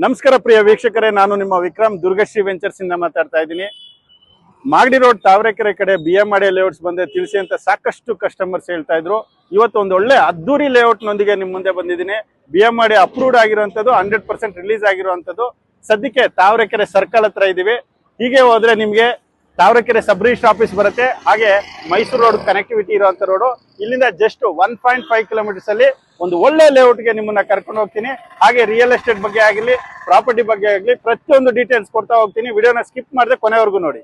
ನಮಸ್ಕಾರ ಪ್ರಿಯ ವೀಕ್ಷಕರೇ, ನಾನು ನಿಮ್ಮ ವಿಕ್ರಮ್ ದುರ್ಗಶ್ರೀ ವೆಂಚರ್ಸ್ ಇಂದ ಮಾತಾಡ್ತಾ ಇದ್ದೀನಿ. ಮಾಗಡಿ ರೋಡ್ ತಾವರೆಕೆರೆ ಕಡೆ BMRD ಲೇಔಟ್ಸ್ ಬಂದೆ ತಿಳಿಸಿ ಅಂತ ಸಾಕಷ್ಟು ಕಸ್ಟಮರ್ಸ್ ಹೇಳ್ತಾ ಇದ್ರು. ಇವತ್ತು ಒಂದು ಒಳ್ಳೆ ಅದ್ದೂರಿ ಲೇಔಟ್ ನೊಂದಿಗೆ ನಿಮ್ಮ ಮುಂದೆ ಬಂದಿದ್ದೀನಿ. BMRD ಅಪ್ರೂವ್ಡ್ ಆಗಿರುವಂತದ್ದು, 100% ರಿಲೀಸ್ ಆಗಿರುವಂತದ್ದು. ಸದ್ಯಕ್ಕೆ ತಾವರೆಕೆರೆ ಸರ್ಕಲ್ ಹತ್ರ ಇದೀವಿ. ಹೀಗೆ ಹೋದ್ರೆ ನಿಮ್ಗೆ ತಾವರೆಕೆರೆ ಸಬ್ ರಿಜಿಸ್ಟರ್ ಆಫೀಸ್ ಬರುತ್ತೆ. ಹಾಗೆ ಮೈಸೂರು ರೋಡ್ ಕನೆಕ್ಟಿವಿಟಿ ಇರುವಂತ ರೋಡು. ಇಲ್ಲಿಂದ ಜಸ್ಟ್ 1.5 ಕಿಲೋಮೀಟರ್ಸ್ ಅಲ್ಲಿ ಒಂದು ಒಳ್ಳೆ ಲೇಔಟ್ಗೆ ನಿಮ್ಮನ್ನ ಕರ್ಕೊಂಡು ಹೋಗ್ತೀನಿ. ಹಾಗೆ ರಿಯಲ್ ಎಸ್ಟೇಟ್ ಬಗ್ಗೆ ಆಗಿರ್ಲಿ, ಪ್ರಾಪರ್ಟಿ ಬಗ್ಗೆ ಆಗಲಿ, ಪ್ರತಿಯೊಂದು ಡೀಟೇಲ್ಸ್ ಕೊಡ್ತಾ ಹೋಗ್ತೀನಿ. ವಿಡಿಯೋನ ಸ್ಕಿಪ್ ಮಾಡದೆ ಕೊನೆವರೆಗೂ ನೋಡಿ.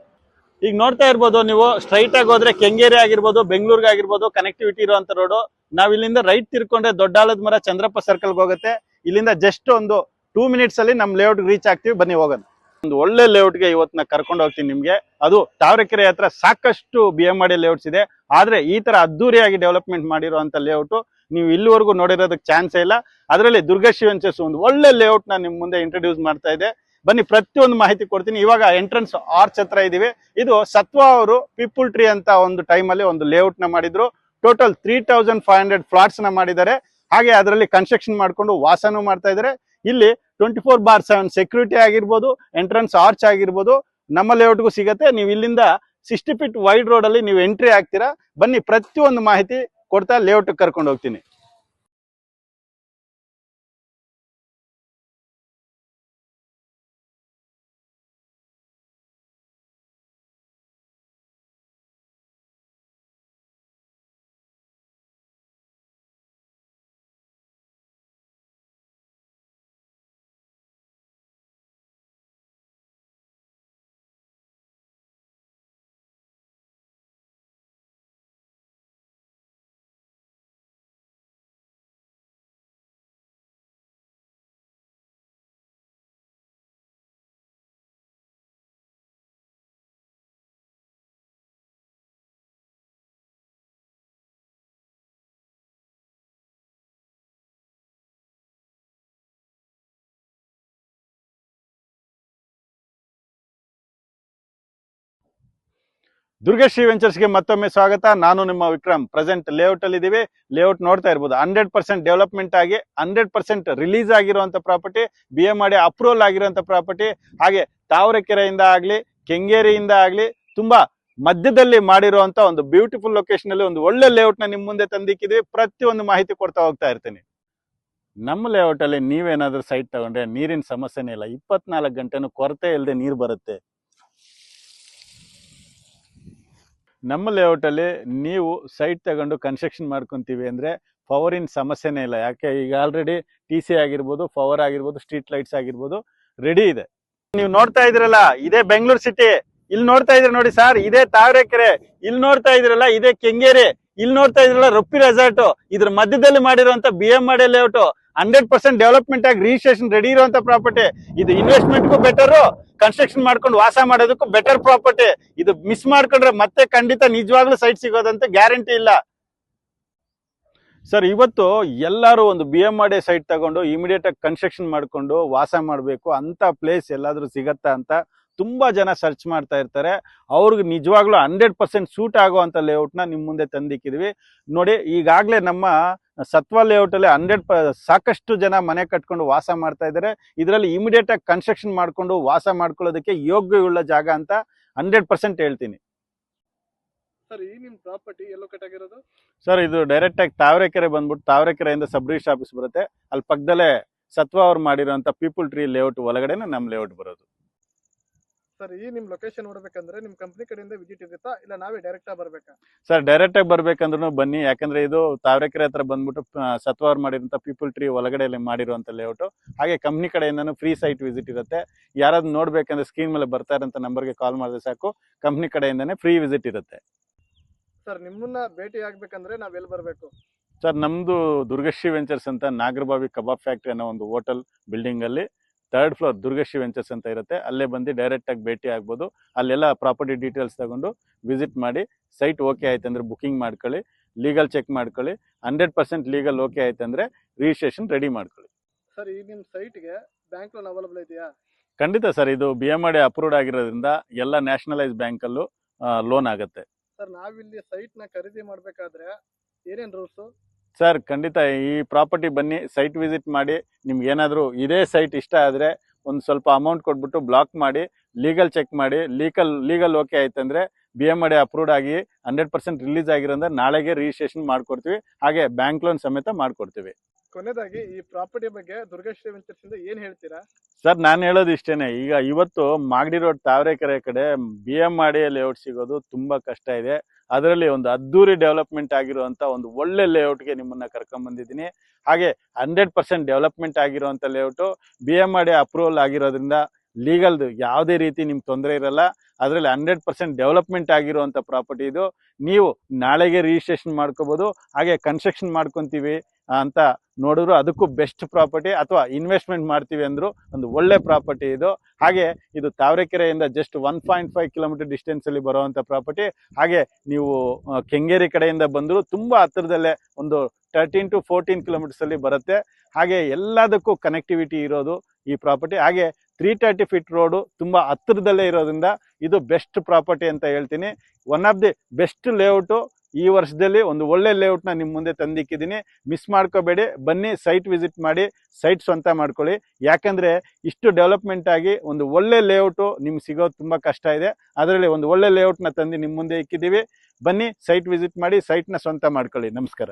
ಈಗ ನೋಡ್ತಾ ಇರ್ಬೋದು ನೀವು, ಸ್ಟ್ರೈಟ್ ಆಗಿ ಹೋದ್ರೆ ಕೆಂಗೇರಿ ಆಗಿರ್ಬೋದು, ಬೆಂಗಳೂರಿಗೆ ಆಗಿರ್ಬೋದು, ಕನೆಕ್ಟಿವಿಟಿ ಇರುವಂತ ರೋಡು. ನಾವ್ ಇಲ್ಲಿಂದ ರೈಟ್ ತಿರ್ಕೊಂಡ್ರೆ ದೊಡ್ಡಾಲದ ಮರ ಚಂದ್ರಪ್ಪ ಸರ್ಕಲ್ಗೆ ಹೋಗುತ್ತೆ. ಇಲ್ಲಿಂದ ಜಸ್ಟ್ ಒಂದು 2 ಮಿನಿಟ್ಸ್ ಅಲ್ಲಿ ನಮ್ ಲೇಔಟ್ ರೀಚ್ ಆಗ್ತೀವಿ. ಬನ್ನಿ ಹೋಗೋಣ. ಒಂದು ಒಳ್ಳೆ ಲೇಔಟ್ಗೆ ಇವತ್ತು ಕರ್ಕೊಂಡು ಹೋಗ್ತೀನಿ ನಿಮ್ಗೆ. ಅದು ತಾವರೆಕೆರೆ ಹತ್ರ ಸಾಕಷ್ಟು BMRD ಲೇಔಟ್ಸ್ ಇದೆ. ಆದ್ರೆ ಈ ತರ ಅದ್ದೂರಿಯಾಗಿ ಡೆವಲಪ್ಮೆಂಟ್ ಮಾಡಿರುವಂತ ಲೇಔಟ್ ನೀವು ಇಲ್ಲಿವರೆಗೂ ನೋಡಿರೋದಕ್ಕೆ ಚಾನ್ಸೇ ಇಲ್ಲ. ಅದರಲ್ಲಿ ದುರ್ಗಶ್ರೀ ವೆಂಚರ್ಸ್ ಒಂದು ಒಳ್ಳೆ ಲೇಔಟ್ ನ ನಿಮ್ ಮುಂದೆ ಇಂಟ್ರೊಡ್ಯೂಸ್ ಮಾಡ್ತಾ ಇದೆ. ಬನ್ನಿ ಪ್ರತಿಯೊಂದು ಮಾಹಿತಿ ಕೊಡ್ತೀನಿ. ಇವಾಗ ಎಂಟ್ರೆನ್ಸ್ ಆರ್ಚ್ ಹತ್ರ ಇದೀವಿ. ಇದು ಸತ್ವ ಅವರು ಪೀಪಲ್ ಟ್ರೀ ಅಂತ ಒಂದು ಟೈಮ್ ಅಲ್ಲಿ ಒಂದು ಲೇಔಟ್ ನ ಮಾಡಿದ್ರು. ಟೋಟಲ್ 3500 ಫ್ಲಾಟ್ಸ್ ನ ಮಾಡಿದ್ದಾರೆ. ಹಾಗೆ ಅದರಲ್ಲಿ ಕನ್ಸ್ಟ್ರಕ್ಷನ್ ಮಾಡ್ಕೊಂಡು ವಾಸನೂ ಮಾಡ್ತಾ ಇದ್ದಾರೆ. ಇಲ್ಲಿ 24/7 ಸೆಕ್ಯೂರಿಟಿ ಆಗಿರ್ಬೋದು, ಎಂಟ್ರೆನ್ಸ್ ಆರ್ಚ್ ಆಗಿರ್ಬೋದು, ನಮ್ಮ ಲೇಔಟ್ಗೂ ಸಿಗತ್ತೆ. ನೀವು ಇಲ್ಲಿಂದ 60 ಫೀಟ್ ವೈಡ್ ರೋಡ್ ಅಲ್ಲಿ ನೀವು ಎಂಟ್ರಿ ಆಗ್ತೀರಾ. ಬನ್ನಿ ಪ್ರತಿಯೊಂದು ಮಾಹಿತಿ ಕೊಡ್ತಾ ಲೇಔಟ್ ಕರ್ಕೊಂಡು ಹೋಗ್ತೀನಿ. ದುರ್ಗಶ್ರೀ ವೆಂಚರ್ಸ್ಗೆ ಮತ್ತೊಮ್ಮೆ ಸ್ವಾಗತ. ನಾನು ನಿಮ್ಮ ವಿಕ್ರಮ್. ಪ್ರೆಸೆಂಟ್ ಲೇಔಟ್ ಅಲ್ಲಿ ಇದೀವಿ. ಲೇಔಟ್ ನೋಡ್ತಾ ಇರ್ಬೋದು, 100% ಡೆವಲಪ್ಮೆಂಟ್ ಆಗಿ 100% ರಿಲೀಸ್ ಆಗಿರುವಂತ ಪ್ರಾಪರ್ಟಿ, BMRD ಅಪ್ರೂವಲ್ ಆಗಿರುವಂತ ಪ್ರಾಪರ್ಟಿ. ಹಾಗೆ ತಾವರೆಕೆರೆಯಿಂದ ಆಗ್ಲಿ, ಕೆಂಗೇರಿಯಿಂದ ಆಗ್ಲಿ, ತುಂಬಾ ಮಧ್ಯದಲ್ಲಿ ಮಾಡಿರುವಂತ ಒಂದು ಬ್ಯೂಟಿಫುಲ್ ಲೊಕೇಶನ್ ಅಲ್ಲಿ ಒಂದು ಒಳ್ಳೆ ಲೇಔಟ್ ನ ನಿಮ್ ಮುಂದೆ ತಂದಿಕ್ಕಿದ್ವಿ. ಪ್ರತಿಯೊಂದು ಮಾಹಿತಿ ಕೊಡ್ತಾ ಹೋಗ್ತಾ ಇರ್ತೀನಿ. ನಮ್ಮ ಲೇಔಟ್ ಅಲ್ಲಿ ನೀವೇನಾದ್ರೂ ಸೈಟ್ ತಗೊಂಡ್ರೆ ನೀರಿನ ಸಮಸ್ಯೆನೇ ಇಲ್ಲ. 24 ಗಂಟೆನೂ ಕೊರತೆ ಇಲ್ಲದೆ ನೀರು ಬರುತ್ತೆ. ನಮ್ಮ ಲೇಔಟ್ ಅಲ್ಲಿ ನೀವು ಸೈಟ್ ತಗೊಂಡು ಕನ್ಸ್ಟ್ರಕ್ಷನ್ ಮಾಡ್ಕೊಂತೀವಿ ಅಂದ್ರೆ ಪವರಿನ ಸಮಸ್ಯೆನೇ ಇಲ್ಲ. ಯಾಕೆ, ಈಗ ಆಲ್ರೆಡಿ TC ಆಗಿರ್ಬೋದು, ಪವರ್ ಆಗಿರ್ಬೋದು, ಸ್ಟ್ರೀಟ್ ಲೈಟ್ಸ್ ಆಗಿರ್ಬೋದು ರೆಡಿ ಇದೆ. ನೀವು ನೋಡ್ತಾ ಇದ್ರಲ್ಲ, ಇದೇ ಬೆಂಗಳೂರು ಸಿಟಿ. ಇಲ್ಲಿ ನೋಡ್ತಾ ಇದ್ರಿ ನೋಡಿ ಸರ್, ಇದೇ ತಾವರೆಕೆರೆ. ಇಲ್ಲಿ ನೋಡ್ತಾ ಇದ್ರಲ್ಲ, ಇದೇ ಕೆಂಗೇರಿ. ಇಲ್ಲಿ ನೋಡ್ತಾ ಇದ್ರಲ್ಲ, ರೊಪ್ಪಿ ರೆಸಾರ್ಟ್. ಇದ್ರ ಮಧ್ಯದಲ್ಲಿ ಮಾಡಿರುವಂತ BMRD ಲೇಔಟ್ 100% ಡೆವಲಪ್ಮೆಂಟ್ ಆಗಿ ರಿಜಿಸ್ಟ್ರೇಷನ್ ರೆಡಿ ಇರುವಂತ ಪ್ರಾಪರ್ಟಿ. ಇದು ಇನ್ವೆಸ್ಟ್ಮೆಂಟ್ಗೂ ಬೆಟರ್, ಕನ್ಸ್ಟ್ರಕ್ಷನ್ ಮಾಡ್ಕೊಂಡು ವಾಸ ಮಾಡೋದಕ್ಕೂ ಬೆಟರ್ ಪ್ರಾಪರ್ಟಿ. ಇದು ಮಿಸ್ ಮಾಡ್ಕೊಂಡ್ರೆ ಮತ್ತೆ ಖಂಡಿತ ನಿಜವಾಗ್ಲೂ ಸೈಟ್ ಸಿಗೋದಂತ ಗ್ಯಾರಂಟಿ ಇಲ್ಲ ಸರ್. ಇವತ್ತು ಎಲ್ಲರೂ ಒಂದು BMRD ಸೈಟ್ ತಗೊಂಡು ಇಮಿಡಿಯೇಟ್ ಆಗಿ ಕನ್ಸ್ಟ್ರಕ್ಷನ್ ಮಾಡ್ಕೊಂಡು ವಾಸ ಮಾಡಬೇಕು ಅಂತ ಪ್ಲೇಸ್ ಎಲ್ಲಾದ್ರೂ ಸಿಗತ್ತಾ ಅಂತ ತುಂಬಾ ಜನ ಸರ್ಚ್ ಮಾಡ್ತಾ ಇರ್ತಾರೆ. ಅವ್ರಿಗೆ ನಿಜವಾಗ್ಲೂ 100% ಸೂಟ್ ಆಗುವಂತ ಲೇಔಟ್ ನ ನಿಮ್ ಮುಂದೆ ತಂದಿಕ್ಕಿದ್ವಿ ನೋಡಿ. ಈಗಾಗಲೇ ನಮ್ಮ ಸತ್ವ ಲೇಔಟ್ ಅಲ್ಲಿ 100 ಸಾಕಷ್ಟು ಜನ ಮನೆ ಕಟ್ಕೊಂಡು ವಾಸ ಮಾಡ್ತಾ ಇದ್ದಾರೆ. ಇದರಲ್ಲಿ ಇಮಿಡಿಯೇಟ್ ಆಗಿ ಕನ್ಸ್ಟ್ರಕ್ಷನ್ ಮಾಡ್ಕೊಂಡು ವಾಸ ಮಾಡ್ಕೊಳ್ಳೋದಕ್ಕೆ ಯೋಗ್ಯವುಳ್ಳ ಜಾಗ ಅಂತ 100% ಹೇಳ್ತೀನಿ ಸರ್. ಈ ನಿಮ್ ಪ್ರಾಪರ್ಟಿ ಎಲ್ಲೋ ಕಟ್ಟಾಗಿರೋದು ಸರ್? ಇದು ಡೈರೆಕ್ಟ್ ಆಗಿ ತಾವರೆಕೆರೆ ಬಂದ್ಬಿಟ್ಟು, ತಾವರೆಕೆರೆಯಿಂದ ಸಬ್ ರಿಜಿಸ್ಟರ್ ಆಫೀಸ್ ಬರುತ್ತೆ. ಅಲ್ಲಿ ಪಕ್ಕದಲ್ಲೇ ಸತ್ವ ಅವ್ರು ಮಾಡಿರೋಂಥ ಪೀಪಲ್ ಟ್ರೀ ಲೇಔಟ್ ಒಳಗಡೆನೆ ನಮ್ಮ ಲೇಔಟ್ ಬರೋದು ಸರ್. ಈ ನಿಮ್ ಲೊಕೇಶನ್ ನೋಡ್ಬೇಕಂದ್ರೆ ನಿಮ್ ಕಂಪ್ನಿ ಕಡೆಯಿಂದ ವಿಸಿಟ್ ಇರುತ್ತಾ, ಇಲ್ಲ ನಾವೇ ಡೈರೆಕ್ಟ್ ಆಗಿ ಬರ್ಬೇಕಾ? ಸರ್, ಡೈರೆಕ್ಟ್ ಆಗಿ ಬರ್ಬೇಕಂದ್ರೂ ಬನ್ನಿ. ಯಾಕಂದ್ರೆ ಇದು ತಾವರೆಕೆರೆ ಹತ್ರ ಬಂದ್ಬಿಟ್ಟು ಸತ್ವ ಅವ್ರು ಮಾಡಿರೋಂಥ ಪೀಪಲ್ ಟ್ರೀ ಒಳಗಡೆ ಮಾಡಿರುವಂತ ಲೇಔಟ್. ಹಾಗೆ ಕಂಪ್ನಿ ಕಡೆಯಿಂದನೂ ಫ್ರೀ ಸೈಟ್ ವಿಸಿಟ್ ಇರುತ್ತೆ. ಯಾರಾದ್ರೂ ನೋಡ್ಬೇಕಂದ್ರೆ ಸ್ಕ್ರೀನ್ ಮೇಲೆ ಬರ್ತಾ ಇರೋಂಥ ನಂಬರ್ಗೆ ಕಾಲ್ ಮಾಡಿದ್ರೆ ಸಾಕು, ಕಂಪ್ನಿ ಕಡೆಯಿಂದನೇ ಫ್ರೀ ವಿಸಿಟ್ ಇರುತ್ತೆ. ಸರ್, ನಿಮ್ಮನ್ನ ಭೇಟಿ ಆಗ್ಬೇಕಂದ್ರೆ ನಾವ್ ಎಲ್ಲಿ ಬರ್ಬೇಕು? ಸರ್, ನಮ್ದು ದುರ್ಗಶ್ರೀ ವೆಂಚರ್ಸ್ ಅಂತ ನಾಗರಬಾವಿ ಕಬಾಬ್ ಫ್ಯಾಕ್ಟ್ರಿ ಅನ್ನೋ ಒಂದು ಹೋಟೆಲ್ ಬಿಲ್ಡಿಂಗ್ ಅಲ್ಲಿ 3rd ಫ್ಲೋರ್ ದುರ್ಗಶ್ರೀ ವೆಂಚರ್ಸ್ ಅಂತ ಇರುತ್ತೆ. ಅಲ್ಲೇ ಬಂದು ಡೈರೆಕ್ಟ್ ಆಗಿ ಭೇಟಿ ಆಗ್ಬೋದು. ಅಲ್ಲೆಲ್ಲ ಪ್ರಾಪರ್ಟಿ ಡೀಟೇಲ್ಸ್ ತಗೊಂಡು ವಿಸಿಟ್ ಮಾಡಿ, ಸೈಟ್ ಓಕೆ ಆಯ್ತು ಅಂದ್ರೆ ಬುಕಿಂಗ್ ಮಾಡ್ಕೊಳ್ಳಿ, ಲೀಗಲ್ ಚೆಕ್ ಮಾಡ್ಕೊಳ್ಳಿ. 100% ಲೀಗಲ್ ಓಕೆ ಆಯ್ತು ಅಂದ್ರೆ ರಿಜಿಸ್ಟ್ರೇಷನ್ ರೆಡಿ ಮಾಡ್ಕೊಳ್ಳಿ. ಸರ್, ಈ ನಿಮ್ ಸೈಟ್ಗೆ ಬ್ಯಾಂಕ್ ಲೋನ್ ಅವೈಲಬಲ್ ಇದೆಯಾ? ಖಂಡಿತ ಸರ್. ಇದು BMRD ಅಪ್ರೂವ್ಡ್ ಆಗಿರೋದ್ರಿಂದ ಎಲ್ಲ ನ್ಯಾಷನಲೈಸ್ ಬ್ಯಾಂಕಲ್ಲೂ ಲೋನ್ ಆಗುತ್ತೆ. ಸರ್, ನಾವಿಲ್ಲಿ ಸೈಟ್ ನ ಖರೀದಿ ಮಾಡ್ಬೇಕಾದ್ರೆ ಏನೇನ್ ರೂಲ್ಸ್? ಸರ್ ಖಂಡಿತ ಈ ಪ್ರಾಪರ್ಟಿ ಬನ್ನಿ, ಸೈಟ್ ವಿಸಿಟ್ ಮಾಡಿ. ನಿಮ್ಗೆ ಏನಾದರೂ ಇದೇ ಸೈಟ್ ಇಷ್ಟ ಆದರೆ ಒಂದು ಸ್ವಲ್ಪ ಅಮೌಂಟ್ ಕೊಟ್ಬಿಟ್ಟು ಬ್ಲಾಕ್ ಮಾಡಿ ಲೀಗಲ್ ಚೆಕ್ ಮಾಡಿ ಲೀಗಲ್ ಓಕೆ ಆಯ್ತಂದ್ರೆ BMRDA ಅಪ್ರೂವ್ಡ್ ಆಗಿ 100% ರಿಲೀಸ್ ಆಗಿರೋದ್ರೆ ನಾಳೆಗೆ ರಿಜಿಸ್ಟ್ರೇಷನ್ ಮಾಡ್ಕೊಡ್ತೀವಿ. ಹಾಗೆ ಬ್ಯಾಂಕ್ ಲೋನ್ ಸಮೇತ ಮಾಡ್ಕೊಡ್ತೀವಿ. ಕೊನೆಯದಾಗಿ ಈ ಪ್ರಾಪರ್ಟಿ ಬಗ್ಗೆ ದುರ್ಗಾಶ್ರೀ ವೆಂಚರ್ಸ್ ಇಂದ ಏನ್ ಹೇಳ್ತೀರಾ? ಸರ್ ನಾನು ಹೇಳೋದು ಇಷ್ಟೇನೆ, ಈಗ ಇವತ್ತು ಮಾಗಡಿ ರೋಡ್ ತಾವರೆಕೆರೆ ಕಡೆ BMRDA ಲೇಔಟ್ ಸಿಗೋದು ತುಂಬಾ ಕಷ್ಟ ಇದೆ. ಅದರಲ್ಲಿ ಒಂದು ಅದ್ದೂರಿ ಡೆವಲಪ್ಮೆಂಟ್ ಆಗಿರುವಂತ ಒಂದು ಒಳ್ಳೆ ಲೇಔಟ್ಗೆ ನಿಮ್ಮನ್ನ ಕರ್ಕೊಂಡ್ ಬಂದಿದ್ದೀನಿ. ಹಾಗೆ 100% ಡೆವಲಪ್ಮೆಂಟ್ ಆಗಿರುವಂತ ಲೇಔಟು, BMRDA ಅಪ್ರೂವಲ್ ಆಗಿರೋದ್ರಿಂದ ಲೀಗಲ್ದು ಯಾವುದೇ ರೀತಿ ನಿಮ್ಗೆ ತೊಂದರೆ ಇರಲ್ಲ. ಅದರಲ್ಲಿ 100% ಡೆವಲಪ್ಮೆಂಟ್ ಆಗಿರುವಂತ ಪ್ರಾಪರ್ಟಿ ಇದು. ನೀವು ನಾಳೆಗೆ ರಿಜಿಸ್ಟ್ರೇಷನ್ ಮಾಡ್ಕೋಬಹುದು. ಹಾಗೆ ಕನ್ಸ್ಟ್ರಕ್ಷನ್ ಮಾಡ್ಕೊಂತೀವಿ ಅಂತ ನೋಡಿದ್ರು ಅದಕ್ಕೂ ಬೆಸ್ಟ್ ಪ್ರಾಪರ್ಟಿ, ಅಥವಾ ಇನ್ವೆಸ್ಟ್ಮೆಂಟ್ ಮಾಡ್ತೀವಿ ಅಂದ್ರು ಒಂದು ಒಳ್ಳೆ ಪ್ರಾಪರ್ಟಿ ಇದು. ಹಾಗೆ ಇದು ತಾವರೆಕೆರೆಯಿಂದ ಜಸ್ಟ್ 1.5 ಕಿಲೋಮೀಟರ್ ಡಿಸ್ಟೆನ್ಸ್ ಅಲ್ಲಿ ಬರುವಂತ ಪ್ರಾಪರ್ಟಿ. ಹಾಗೆ ನೀವು ಕೆಂಗೇರಿ ಕಡೆಯಿಂದ ಬಂದ್ರು ತುಂಬಾ ಹತ್ತಿರದಲ್ಲೇ ಒಂದು 13 to 14 ಕಿಲೋಮೀಟರ್ಸ್ ಅಲ್ಲಿ ಬರುತ್ತೆ. ಹಾಗೆ ಎಲ್ಲದಕ್ಕೂ ಕನೆಕ್ಟಿವಿಟಿ ಇರೋದು ಈ ಪ್ರಾಪರ್ಟಿ. ಹಾಗೆ 330 ಫೀಟ್ ರೋಡು ತುಂಬಾ ಹತ್ತಿರದಲ್ಲೇ ಇರೋದ್ರಿಂದ ಇದು ಬೆಸ್ಟ್ ಪ್ರಾಪರ್ಟಿ ಅಂತ ಹೇಳ್ತೀನಿ. One of the best layout ಈ ವರ್ಷದಲ್ಲಿ ಒಂದು ಒಳ್ಳೆ ಲೇಔಟ್ನ ನಿಮ್ಮ ಮುಂದೆ ತಂದಿಕ್ಕಿದ್ದೀನಿ. ಮಿಸ್ ಮಾಡ್ಕೋಬೇಡಿ, ಬನ್ನಿ ಸೈಟ್ ವಿಸಿಟ್ ಮಾಡಿ ಸೈಟ್ ಸ್ವಂತ ಮಾಡ್ಕೊಳ್ಳಿ. ಯಾಕಂದರೆ ಇಷ್ಟು ಡೆವಲಪ್ಮೆಂಟ್ ಆಗಿ ಒಂದು ಒಳ್ಳೆ ಲೇಔಟು ನಿಮ್ಗೆ ಸಿಗೋದು ತುಂಬ ಕಷ್ಟ ಇದೆ. ಅದರಲ್ಲಿ ಒಂದು ಒಳ್ಳೆ ಲೇಔಟ್ನ ತಂದು ನಿಮ್ಮ ಮುಂದೆ ಇಕ್ಕಿದ್ದೀವಿ. ಬನ್ನಿ ಸೈಟ್ ವಿಸಿಟ್ ಮಾಡಿ ಸೈಟ್ನ ಸ್ವಂತ ಮಾಡ್ಕೊಳ್ಳಿ. ನಮಸ್ಕಾರ.